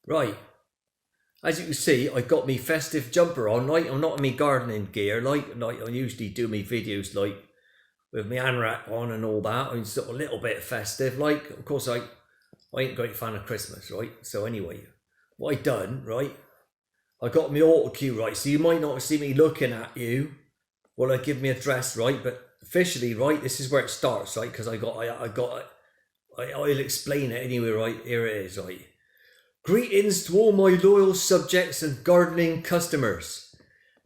Right. As you can see, I got me festive jumper on, like I'm not in me gardening gear, like I usually do me videos like with my anorak on and all that. I'm sort of a little bit festive. Like, of course, I ain't a great fan of Christmas, right? So anyway, what I done, right? I got my auto cue right, so you might not see me looking at you while I give me a address, right? But officially, right, this is where it starts, right? Because I'll explain it anyway, right? Here it is, right? Greetings to all my loyal subjects and gardening customers.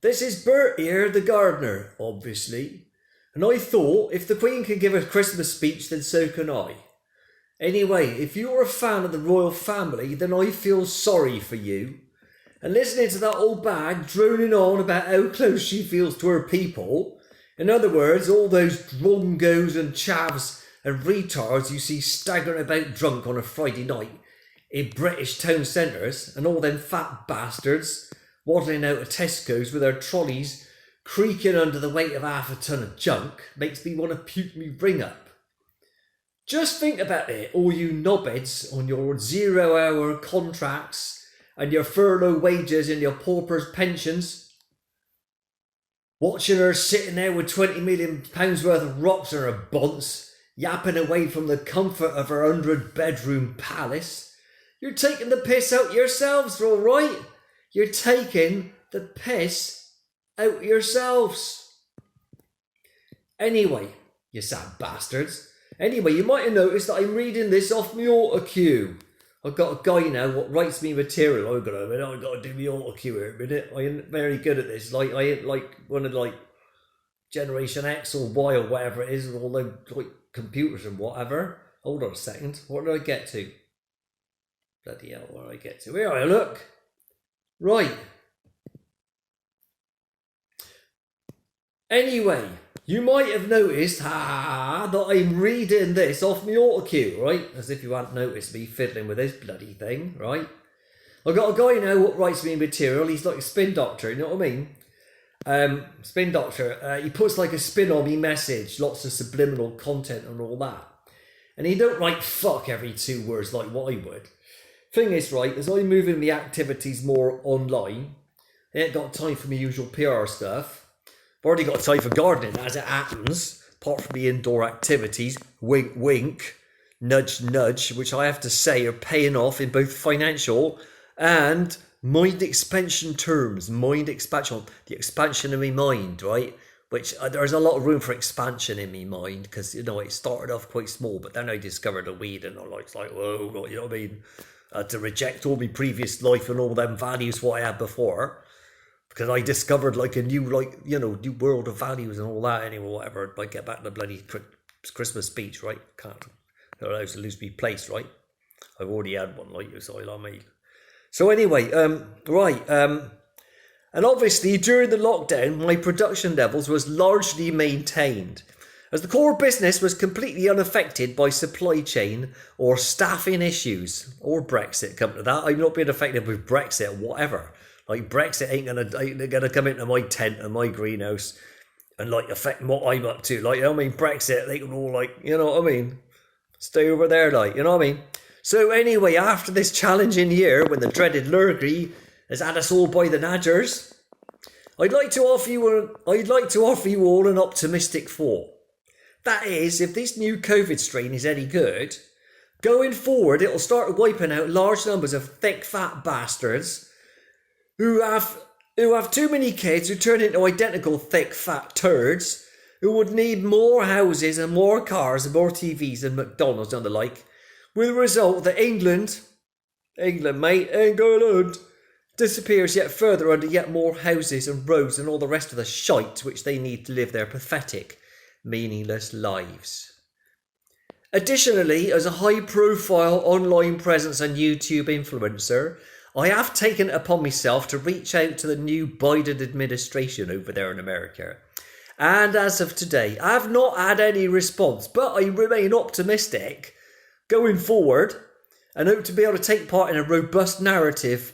This is Bert here, the gardener, obviously. And I thought if the Queen can give a Christmas speech, then so can I. Anyway, if you're a fan of the royal family, then I feel sorry for you. And listening to that old bag droning on about how close she feels to her people, in other words, all those drongos and chavs and retards you see staggering about drunk on a Friday night in British town centres, and all them fat bastards waddling out of Tesco's with their trolleys creaking under the weight of half a ton of junk, makes me want to puke me ring up. Just think about it, all you knobheads on your 0-hour contracts and your furlough wages and your paupers' pensions. Watching her sitting there with £20 million worth of rocks in her bonce, yapping away from the comfort of her 100-bedroom palace. You're taking the piss out yourselves, all right? You're taking the piss out yourselves. Anyway, you sad bastards. Anyway, you might have noticed that I'm reading this off my auto cue. I've got a guy now what writes me material. I've got to do my auto cue here a minute. I ain't very good at this. Like I ain't like one of like Generation X or Y or whatever it is, with all them like computers and whatever. Hold on a second. What did I get to? Bloody hell, where did I get to? Here I look. Right. Anyway, you might have noticed, that I'm reading this off my auto cue, right? As if you hadn't noticed me fiddling with this bloody thing, right? I've got a guy now what writes me material. He's like a spin doctor, you know what I mean? Spin doctor. He puts like a spin on me message, lots of subliminal content and all that. And he don't write fuck every 2 words like what I would. Thing is, right, as I'm moving my activities more online, I ain't got time for my usual PR stuff. I've already got time for gardening, as it happens, apart from the indoor activities, wink, wink, nudge, nudge, which I have to say are paying off in both financial and mind expansion terms. Mind expansion, the expansion of my mind, right? Which there's a lot of room for expansion in my mind because, you know, it started off quite small, but then I discovered the weed and it's like, whoa, you know what I mean? To reject all my previous life and all them values what I had before, because I discovered like a new, like, you know, new world of values and all that. Anyway, whatever. I get back to the bloody Christmas speech, right? Can't allow to lose me place, right? I've already had one, like you saw, I mean. So anyway, and obviously during the lockdown, my production levels was largely maintained, as the core business was completely unaffected by supply chain or staffing issues, or Brexit. Come to that, I'm not being affected with Brexit or whatever. Like ain't gonna come into my tent and my greenhouse and like affect what I'm up to. Like, you know what I mean? Brexit, they can all like, you know what I mean? Stay over there, like, you know what I mean? So anyway, after this challenging year, when the dreaded lurgy has had us all by the nadgers, I'd like to offer you all an optimistic thought. That is, if this new COVID strain is any good, going forward it'll start wiping out large numbers of thick fat bastards who have too many kids who turn into identical thick fat turds who would need more houses and more cars and more TVs and McDonald's and the like, with the result that England, disappears yet further under yet more houses and roads and all the rest of the shite which they need to live their pathetic, meaningless lives. Additionally, as a high-profile online presence and YouTube influencer, I have taken it upon myself to reach out to the new Biden administration over there in America. And as of today, I have not had any response, but I remain optimistic going forward and hope to be able to take part in a robust narrative.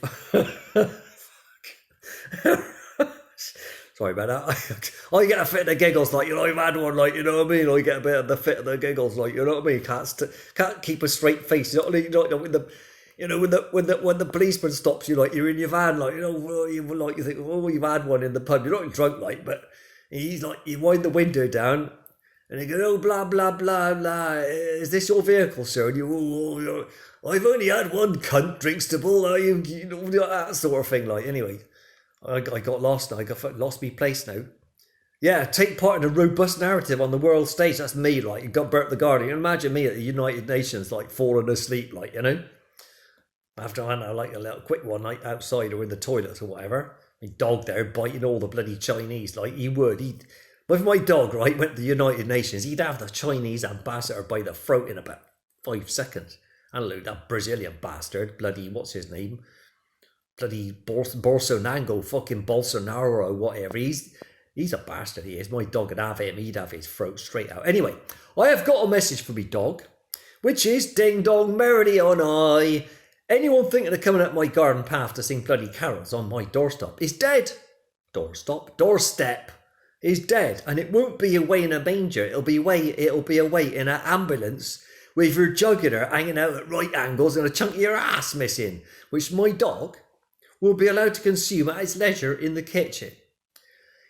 Sorry about that. I get a fit of the giggles, like, you know, I've had one, like, you know what I mean? I get a bit of the fit of the giggles, like, you know what I mean? Can't keep a straight face. You know, You know, when the policeman stops you, like you're in your van, like you think, oh, you've had one in the pub. You're not drunk, like, but he's like, you wind the window down, and he goes, oh, blah blah blah blah. Is this your vehicle, sir? And I've only had one cunt drinkstable. You know that sort of thing. Like anyway, I got lost now. I got lost me place now. Yeah, take part in a robust narrative on the world stage. That's me, like, you got Bert the Guardian. Imagine me at the United Nations, like, falling asleep, like, you know. After I know, like, a little quick one, like, outside or in the toilet or whatever. My dog there biting all the bloody Chinese, like, he would. If my dog, right, went to the United Nations, he'd have the Chinese ambassador by the throat in about 5 seconds. And look, that Brazilian bastard, bloody, what's his name? Bloody Bolsonaro, fucking Bolsonaro or whatever. He's a bastard, he is. My dog would have him, he'd have his throat straight out. Anyway, I have got a message for me dog, which is ding dong merrily on high. Anyone thinking of coming up my garden path to sing bloody carols on my doorstep is dead. Doorstep is dead, and it won't be away in a manger. It'll be away in an ambulance with your jugular hanging out at right angles and a chunk of your ass missing, which my dog will be allowed to consume at his leisure in the kitchen.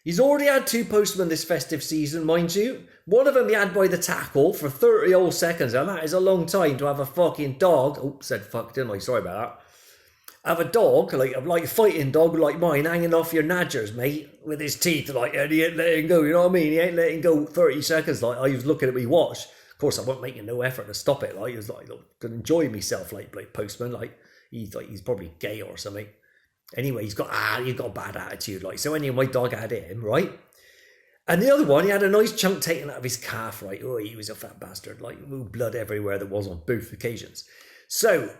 He's already had 2 postmen this festive season, mind you. One of them he had by the tackle for 30 old seconds, and that is a long time to have a fucking dog. Oh, said fuck, didn't I? Sorry about that. Have a dog, like a fighting dog like mine, hanging off your nadgers, mate, with his teeth, like, and he ain't letting go, you know what I mean? He ain't letting go 30 seconds, like, I was looking at me watch. Of course, I wasn't making no effort to stop it, like, he was like, gonna enjoy myself, like postman, like, he's probably gay or something. Anyway, you've got a bad attitude, like. So anyway, my dog had him, right? And the other one, he had a nice chunk taken out of his calf, right? Oh, he was a fat bastard, like, blood everywhere there was on both occasions. So,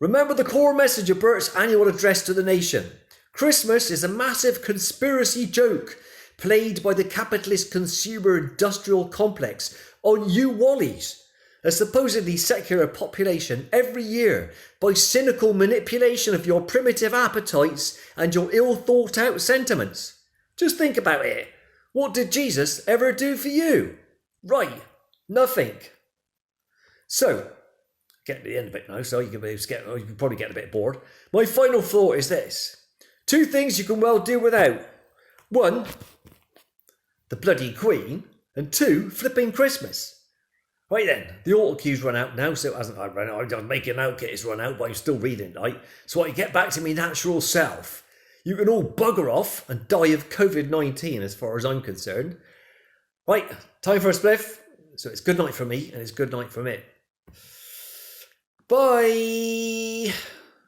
remember the core message of Bert's annual address to the nation. Christmas is a massive conspiracy joke played by the capitalist consumer industrial complex on you Wallies, a supposedly secular population, every year by cynical manipulation of your primitive appetites and your ill-thought-out sentiments. Just think about it. What did Jesus ever do for you? Right, nothing. So, get to the end of it now, so you can probably get a bit bored. My final thought is this. 2 things you can well do without. 1, the bloody Queen, and 2, flipping Christmas. Right then, the auto cue's run out now, so it hasn't run out. I'm making out it's run out, but I'm still reading, right? So I get back to my natural self. You can all bugger off and die of COVID-19 as far as I'm concerned. Right, time for a spliff. So it's good night for me, and it's good night from it. Bye!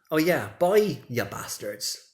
Oh yeah, bye, you bastards.